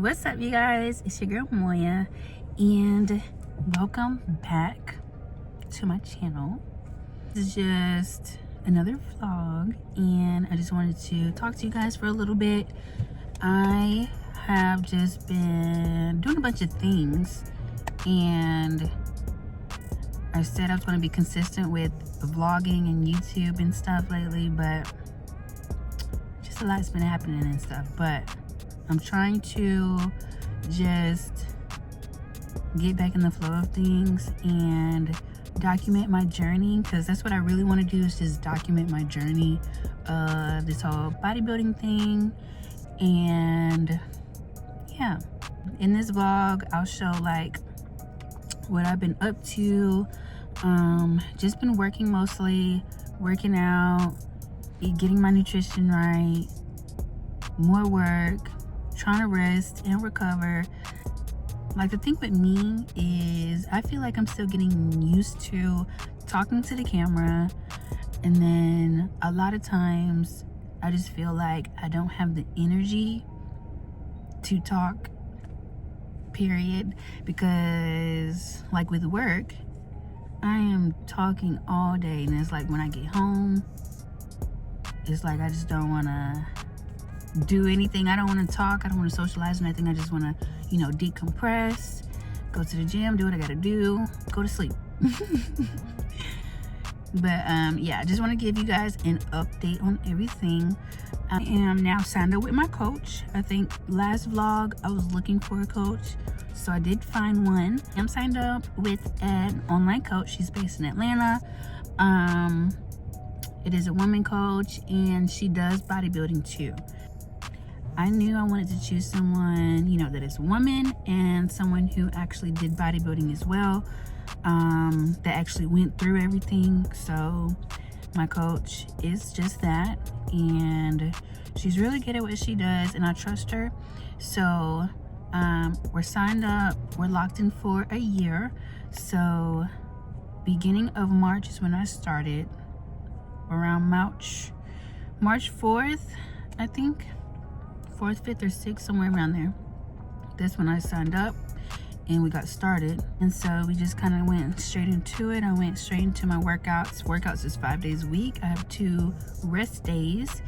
What's up, you guys? It's your girl Moya, and welcome back to my channel. This is just another vlog, and I just wanted to talk to you guys for a little bit. I have just been doing a bunch of things, and I said I was going to be consistent with vlogging and YouTube and stuff lately, but just a lot's been happening and stuff. But I'm trying to just get back in the flow of things and document my journey, because that's what I really want to do, is just document my journey of this whole bodybuilding thing. And yeah, in this vlog I'll show like what I've been up to. Just been working, mostly working out, getting my nutrition right, more work, trying to rest and recover. Like, the thing with me is I feel like I'm still getting used to talking to the camera, and then a lot of times I just feel like I don't have the energy to talk, period, because like with work I am talking all day, and it's like when I get home it's like I just don't want to do anything. I don't want to talk, I don't want to socialize, and I think I just want to, you know, decompress, go to the gym, do what I gotta do, go to sleep. But yeah, I just want to give you guys an update on everything. I am now signed up with my coach. I think last vlog I was looking for a coach, so I did find one. I'm signed up with an online coach. She's based in Atlanta. It is a woman coach, and she does bodybuilding too. I knew I wanted to choose someone, you know, that is a woman and someone who actually did bodybuilding as well, that actually went through everything. So my coach is just that, and she's really good at what she does, and I trust her. So we're signed up, we're locked in for a year. So beginning of March is when I started, around March 4th, I think. 4th, 5th, or 6th, somewhere around there. That's when I signed up and we got started. And so we just kind of went straight into it. I went straight into my workouts. Workouts is 5 days a week. I have 2 rest days.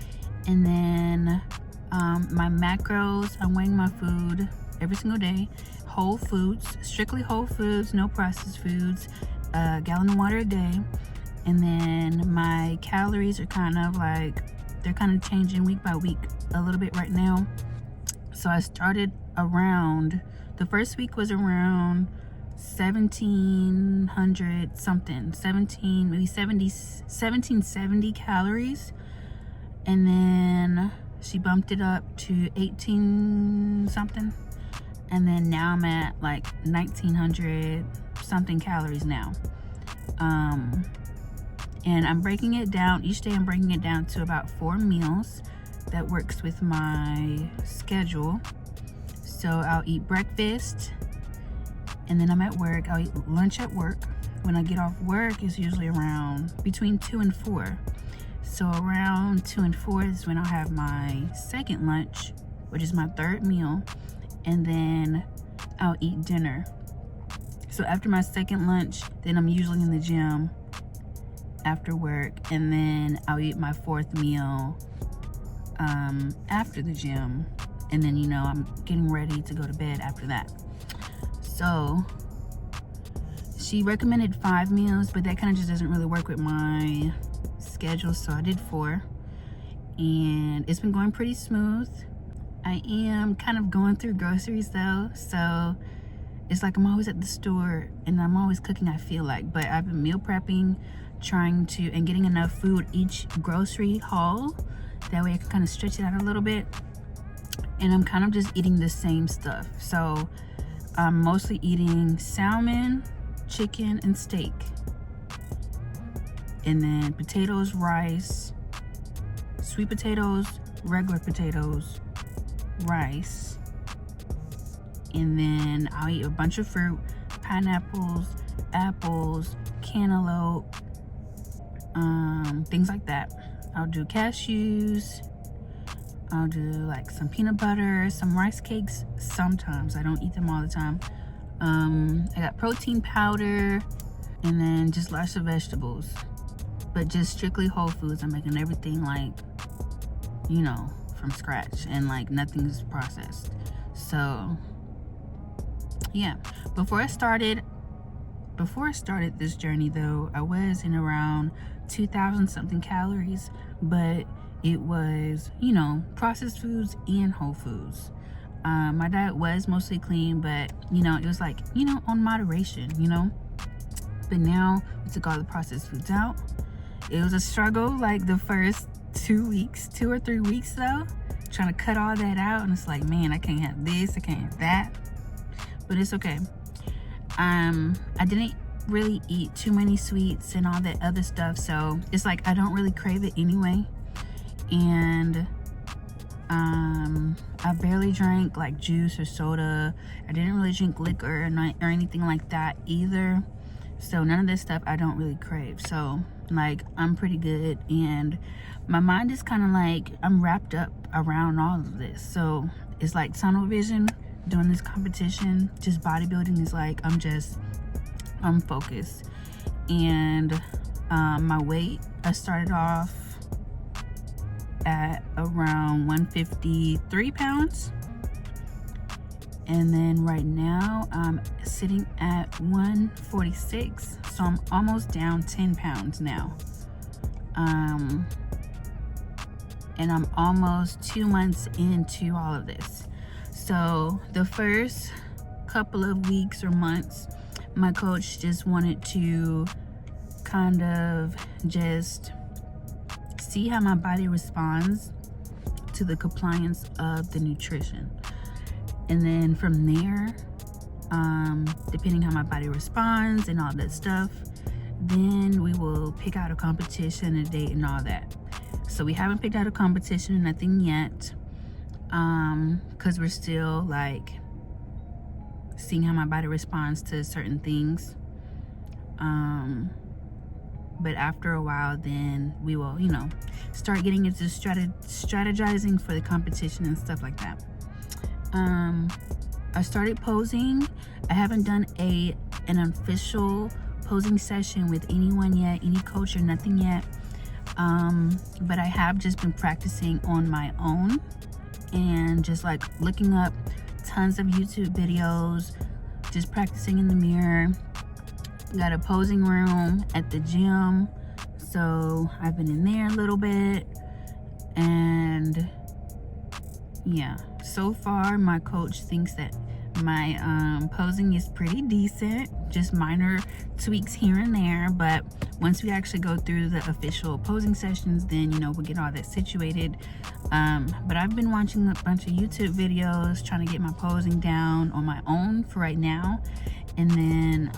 And then my macros, I'm weighing my food every single day. Whole foods, strictly whole foods, no processed foods, a gallon of water a day. And then my calories are kind of like, they're kind of changing week by week a little bit right now. So I started around, the first week was around 1700 something, 1770 calories. And then she bumped it up to 18 something. And then now I'm at like 1900 something calories now. And I'm breaking it down, each day I'm breaking it down to about 4 meals. That works with my schedule. So I'll eat breakfast, and then I'm at work. I'll eat lunch at work. When I get off work, it's usually around between 2 and 4. So around 2 and 4 is when I'll have my second lunch, which is my 3rd meal, and then I'll eat dinner. So after my second lunch, then I'm usually in the gym after work, and then I'll eat my 4th meal after the gym, and then, you know, I'm getting ready to go to bed after that. So she recommended 5 meals, but that kind of just doesn't really work with my schedule, so I did 4, and it's been going pretty smooth. I am kind of going through groceries though, so it's like I'm always at the store and I'm always cooking, I feel like. But I've been meal prepping, trying to, and getting enough food each grocery haul. That way I can kind of stretch it out a little bit. And I'm kind of just eating the same stuff. So I'm mostly eating salmon, chicken, and steak. And then potatoes, rice, sweet potatoes, regular potatoes, rice. And then I'll eat a bunch of fruit, pineapples, apples, cantaloupe, things like that. I'll do cashews, I'll do like some peanut butter, some rice cakes sometimes. I don't eat them all the time. I got protein powder, and then just lots of vegetables, but just strictly whole foods. I'm making everything like, you know, from scratch, and like nothing's processed. So yeah, before I started this journey though, I was in around 2,000 something calories, but it was, you know, processed foods and whole foods. My diet was mostly clean, but you know, it was like, you know, on moderation, you know. But now we took all the processed foods out. It was a struggle like the first 2 or 3 weeks though, trying to cut all that out, and it's like, man, I can't have this, I can't have that, but it's okay. I didn't really eat too many sweets and all that other stuff, so it's like I don't really crave it anyway. And I barely drank like juice or soda. I didn't really drink liquor or anything like that either, so none of this stuff I don't really crave. So like I'm pretty good, and my mind is kind of like I'm wrapped up around all of this. So it's like tunnel vision doing this competition. Just bodybuilding is like I'm focused. And my weight, I started off at around 153 pounds, and then right now I'm sitting at 146, so I'm almost down 10 pounds now. And I'm almost 2 months into all of this. So the first couple of weeks or months, my coach just wanted to kind of just see how my body responds to the compliance of the nutrition. And then from there, depending how my body responds and all that stuff, then we will pick out a competition, a date, and all that. So we haven't picked out a competition or nothing yet, because we're still like seeing how my body responds to certain things. But after a while, then we will, you know, start getting into strategizing for the competition and stuff like that. I started posing. I haven't done an official posing session with anyone yet, any coach or nothing yet. But I have just been practicing on my own and just like looking up tons of YouTube videos, just practicing in the mirror. Got a posing room at the gym, so I've been in there a little bit. And yeah, so far my coach thinks that my posing is pretty decent, just minor tweaks here and there. But once we actually go through the official posing sessions, then, you know, we'll get all that situated. But I've been watching a bunch of YouTube videos, trying to get my posing down on my own for right now. And then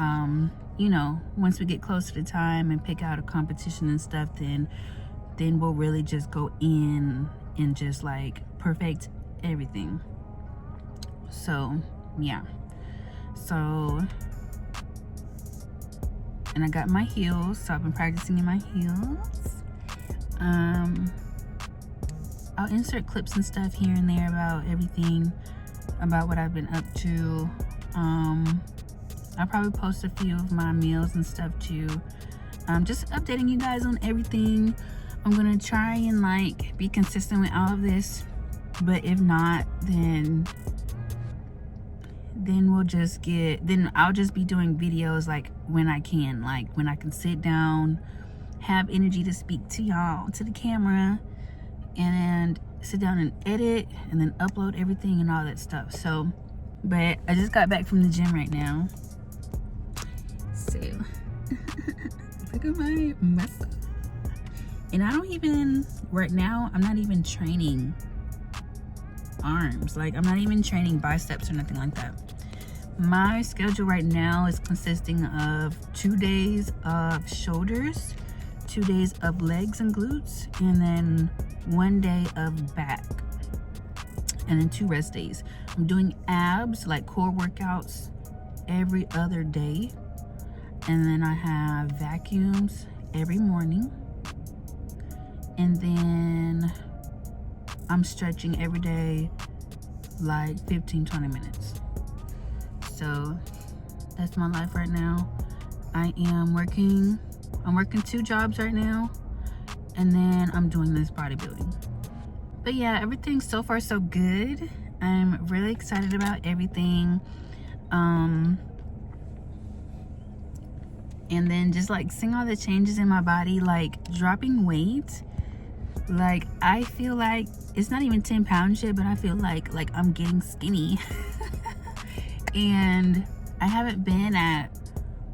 you know, once we get close to the time and pick out a competition and stuff, then we'll really just go in and just like perfect everything. So yeah, so, and I got my heels, so I've been practicing in my heels. I'll insert clips and stuff here and there about everything, about what I've been up to. I'll probably post a few of my meals and stuff too. Just updating you guys on everything. I'm gonna try and like be consistent with all of this, but if not, then I'll just be doing videos like when I can, like when I can sit down, have energy to speak to y'all, to the camera, and sit down and edit and then upload everything and all that stuff. So, but I just got back from the gym right now. So look at my muscle. And I don't even, right now, I'm not even training arms. Like, I'm not even training biceps or nothing like that. My schedule right now is consisting of 2 days of shoulders, 2 days of legs and glutes, and then 1 day of back, and then 2 rest days. I'm doing abs, like core workouts, every other day. And then I have vacuums every morning. And then I'm stretching every day like 15-20 minutes. So that's my life right now. I'm working 2 jobs right now, and then I'm doing this bodybuilding. But yeah, everything's so far so good. I'm really excited about everything. And then just like seeing all the changes in my body, like dropping weight. Like I feel like it's not even 10 pounds yet, but I feel like I'm getting skinny. And I haven't been at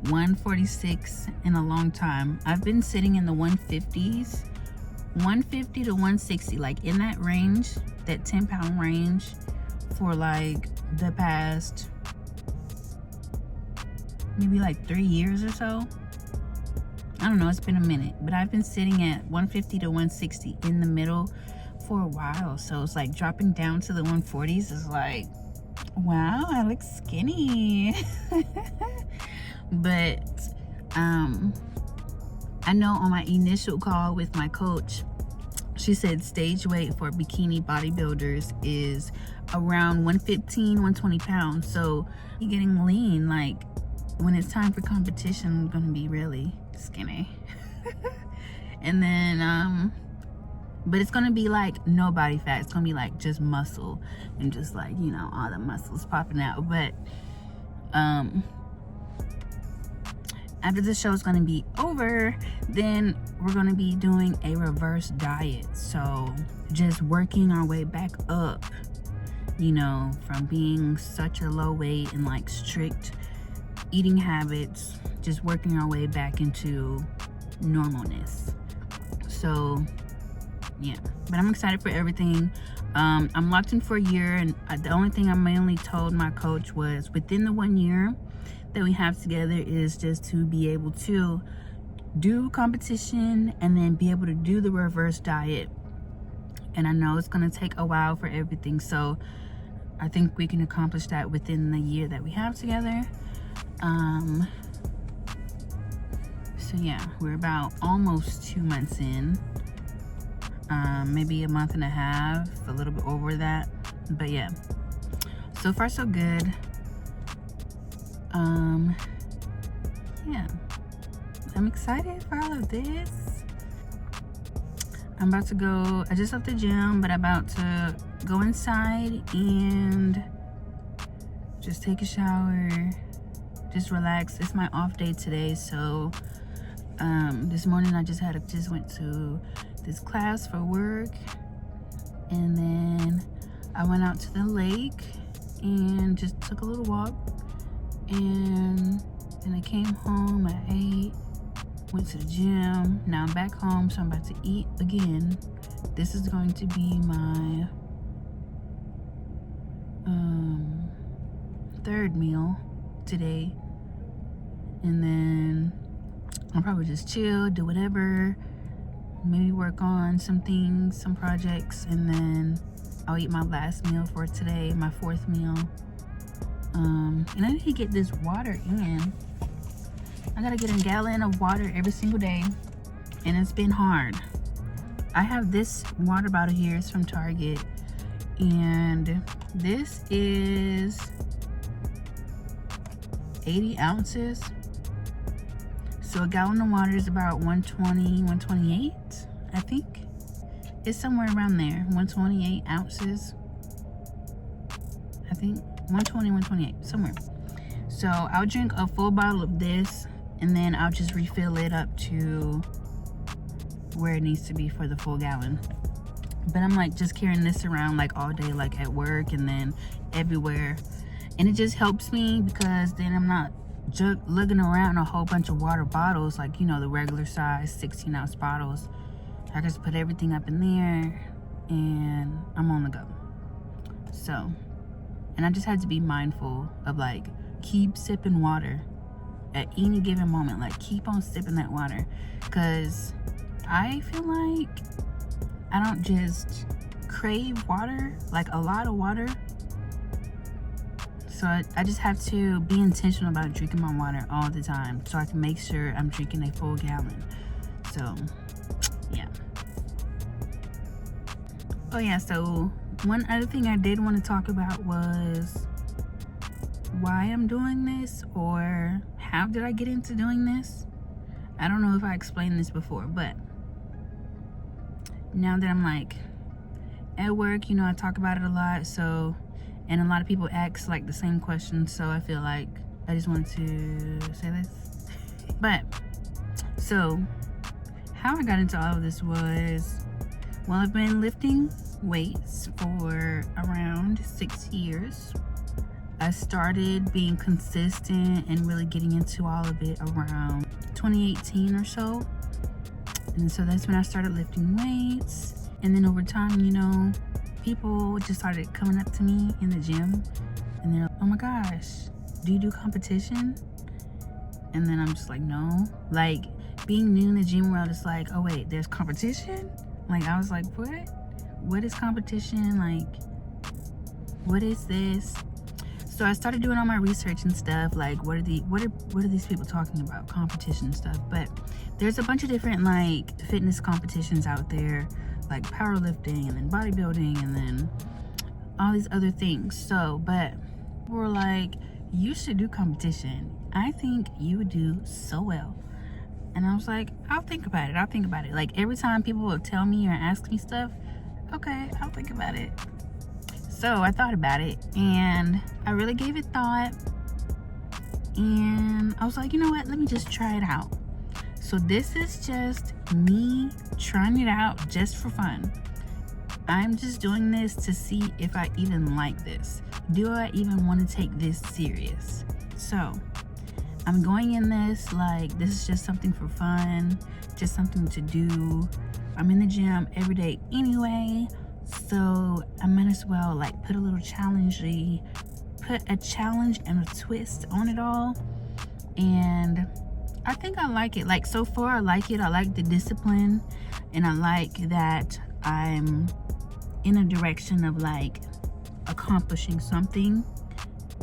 146 in a long time. I've been sitting in the 150s, 150 to 160, like in that range, that 10-pound range, for like the past maybe like 3 years or so. I don't know, it's been a minute, but I've been sitting at 150 to 160 in the middle for a while. So it's like dropping down to the 140s is like, wow, I look skinny. But I know on my initial call with my coach, she said stage weight for bikini bodybuilders is around 115, 120 pounds. So you're getting lean. Like when it's time for competition, I'm gonna be really skinny. And then but it's gonna be like no body fat. It's gonna be like just muscle and just like, you know, all the muscles popping out. But after the show is gonna be over, then we're gonna be doing a reverse diet. So just working our way back up, you know, from being such a low weight and like strict eating habits, just working our way back into normalness. So yeah, but I'm excited for everything. I'm locked in for a year, and the only thing I mainly told my coach was within the 1 year that we have together is just to be able to do competition and then be able to do the reverse diet. And I know it's going to take a while for everything, so I think we can accomplish that within the year that we have together. So yeah, we're about almost 2 months in, maybe a month and a half, a little bit over that. But yeah, so far so good. Yeah, I'm excited for all of this. I'm about to go, I just left the gym, but I'm about to go inside and just take a shower, just relax. It's my off day today, so this morning I just went to this class for work, and then I went out to the lake and just took a little walk, and then I came home, I ate, went to the gym. Now I'm back home, so I'm about to eat again. This is going to be my third meal today, and then I'll probably just chill, do whatever, maybe work on some things, some projects, and then I'll eat my last meal for today, my 4th meal. And I need to get this water in. I gotta get a gallon of water every single day, and it's been hard. I have this water bottle here. It's from Target, and this is 80 ounces. So a gallon of water is about 120, 128, I think. It's somewhere around there, 128 ounces. I think 120, 128, somewhere. So I'll drink a full bottle of this, and then I'll just refill it up to where it needs to be for the full gallon. But I'm like just carrying this around like all day, like at work and then everywhere. And it just helps me because then I'm not lugging around a whole bunch of water bottles, like, you know, the regular size 16-ounce bottles. I just put everything up in there and I'm on the go. So, and I just had to be mindful of like, keep sipping water at any given moment. Like, keep on sipping that water, because I feel like I don't just crave water, like a lot of water. So I just have to be intentional about drinking my water all the time, so I can make sure I'm drinking a full gallon. So yeah. Oh yeah, so one other thing I did want to talk about was why I'm doing this, or how did I get into doing this. I don't know if I explained this before, but now that I'm like at work, you know, I talk about it a lot, so, and a lot of people ask like the same questions, so I feel like I just wanted to say this. But so how I got into all of this was, well, I've been lifting weights for around 6 years. I started being consistent and really getting into all of it around 2018 or so. And so that's when I started lifting weights. And then over time, you know, people just started coming up to me in the gym and they're like, oh my gosh, do you do competition? And then I'm just like, no. Like, being new in the gym world, it's like, oh wait, there's competition? Like, I was like, what? What is competition? Like, what is this? So I started doing all my research and stuff, like what are these people talking about, competition and stuff. But there's a bunch of different like fitness competitions out there, like powerlifting and then bodybuilding and then all these other things. So, but we're like, you should do competition. I think you would do so well. And I was like, I'll think about it. Like, every time people will tell me or ask me stuff, okay, I'll think about it. So I thought about it and I really gave it thought, and I was like, you know what, let me just try it out. So this is just me trying it out just for fun. I'm just doing this to see if I even like this. Do I even want to take this serious? So I'm going in this like this is just something for fun, just something to do. I'm in the gym every day anyway, so I might as well like put a little put a challenge and a twist on it all. And I think I like it. Like, so far I like it. I like the discipline, and I like that I'm in a direction of like accomplishing something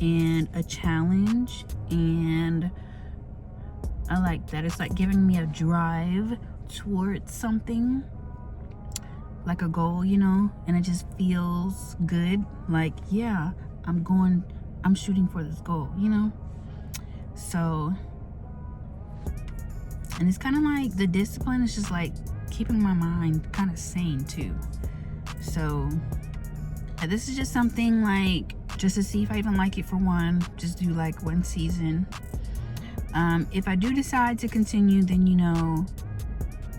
and a challenge, and I like that it's like giving me a drive towards something, like a goal, you know, and it just feels good. Like, yeah, I'm shooting for this goal, you know. So, and it's kind of like the discipline is just like keeping my mind kind of sane too. So this is just something like just to see if I even like it for one, just do like one season. If I do decide to continue, then, you know,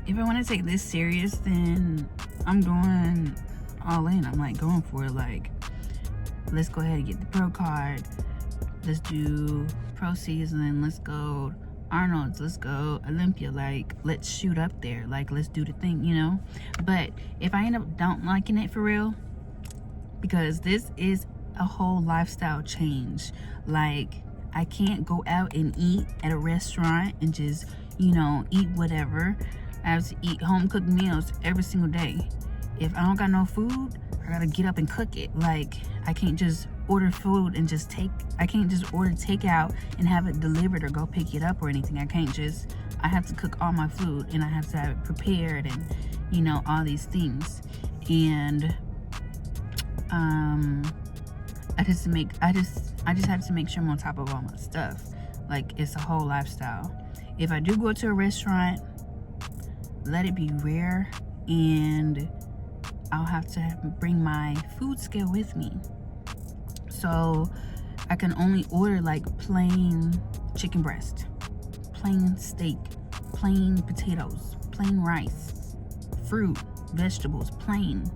if I want to take this serious, then I'm going all in. I'm like going for it. Like, let's go ahead and get the pro card. Let's do pro season. Let's go Arnold's. Let's go Olympia. Like, let's shoot up there. Like, let's do the thing, you know. But if I end up don't liking it for real, because this is a whole lifestyle change. Like, I can't go out and eat at a restaurant and just, you know, eat whatever. I have to eat home cooked meals every single day. If I don't got no food, I gotta get up and cook it. Like, I can't just order food and I can't just order takeout and have it delivered or go pick it up or anything. I have to cook all my food, and I have to have it prepared, and, you know, all these things. And I just have to make sure I'm on top of all my stuff. Like, it's a whole lifestyle. If I do go to a restaurant, let it be rare, and I'll have to bring my food scale with me. So I can only order like plain chicken breast, plain steak, plain potatoes, plain rice, fruit, vegetables, plain.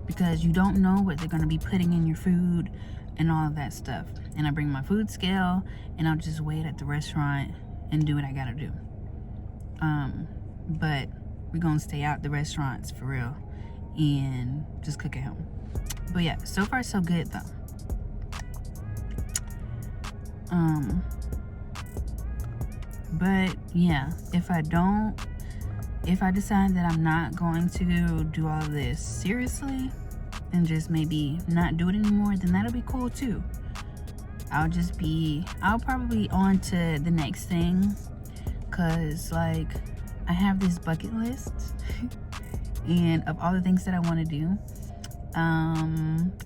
Because you don't know what they're going to be putting in your food and all of that stuff. And I bring my food scale, and I'll just wait at the restaurant and do what I gotta do. But we're gonna stay out the restaurants for real and just cook at home. But yeah, so far so good though. But yeah, if I decide that I'm not going to do all of this seriously and just maybe not do it anymore, then that'll be cool too. I'll probably on to the next thing, cause like I have this bucket list and of all the things that I want to do.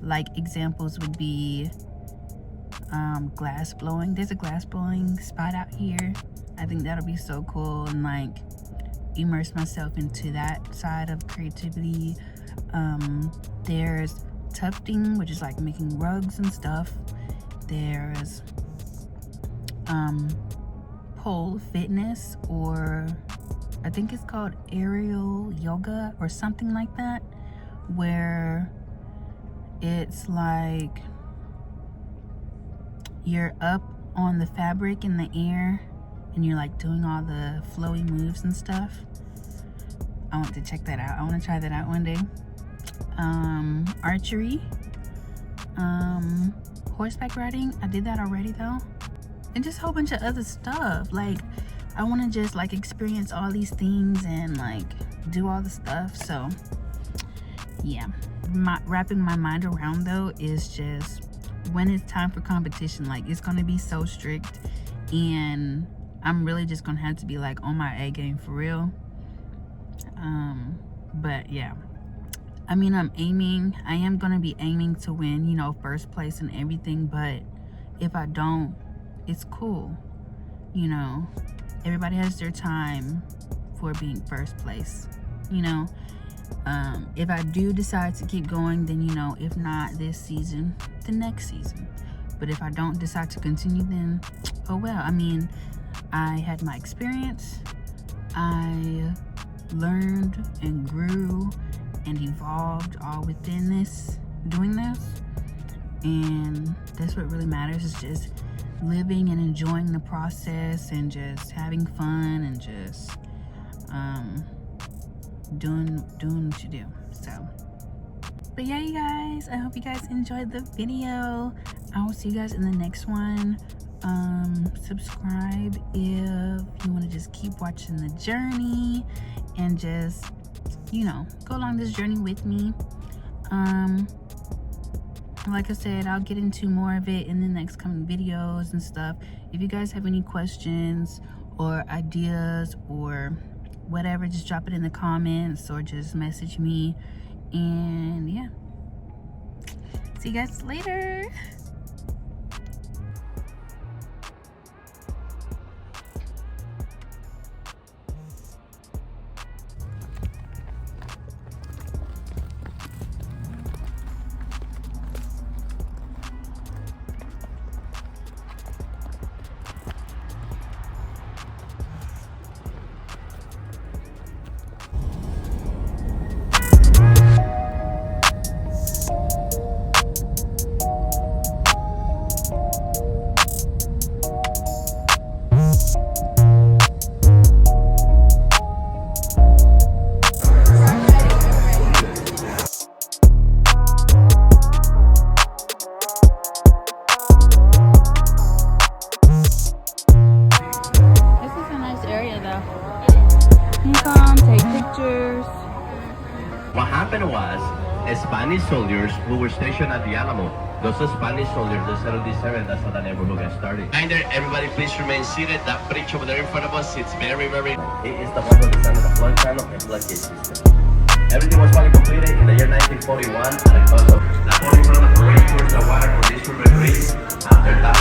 Like examples would be glass blowing. There's a glass blowing spot out here. I think that'll be so cool, and like immerse myself into that side of creativity. There's tufting, which is like making rugs and stuff. There's pole fitness, or I think it's called aerial yoga or something like that, where it's like you're up on the fabric in the air and you're like doing all the flowy moves and stuff. I want to check that out. I want to try that out one day. Archery, horseback riding. I did that already though. And just a whole bunch of other stuff. Like, I want to just like experience all these things and like do all the stuff. So yeah, wrapping my mind around though is just when it's time for competition, like it's gonna be so strict, and I'm really just gonna have to be like on my A game for real. But yeah, I mean, I am gonna be aiming to win, you know, first place and everything. But if I don't, it's cool, you know. Everybody has their time for being first place, you know. If I do decide to keep going, then, you know, if not this season, the next season. But if I don't decide to continue, then oh well. I mean, I had my experience. I learned and grew and evolved all within this, doing this. And that's what really matters, is just living and enjoying the process and just having fun and just doing what you do. So, but yeah, you guys, I hope you guys enjoyed the video. I will see you guys in the next one. Subscribe if you want to just keep watching the journey and just, you know, go along this journey with me. Like I said, I'll get into more of it in the next coming videos and stuff. If you guys have any questions or ideas or whatever, just drop it in the comments or just message me. And yeah, see you guys later. What happened was, Spanish soldiers who were stationed at the Alamo, those Spanish soldiers, the 77, that's how the neighborhood got started. Behind there, everybody please remain seated. That bridge over there in front of us, it's very, very... It is the one of the sun of the flood channel and floodgate system. Everything was finally completed in the year 1941 at a cost of... La Bodybuilding towards the water for this river bridge. After that,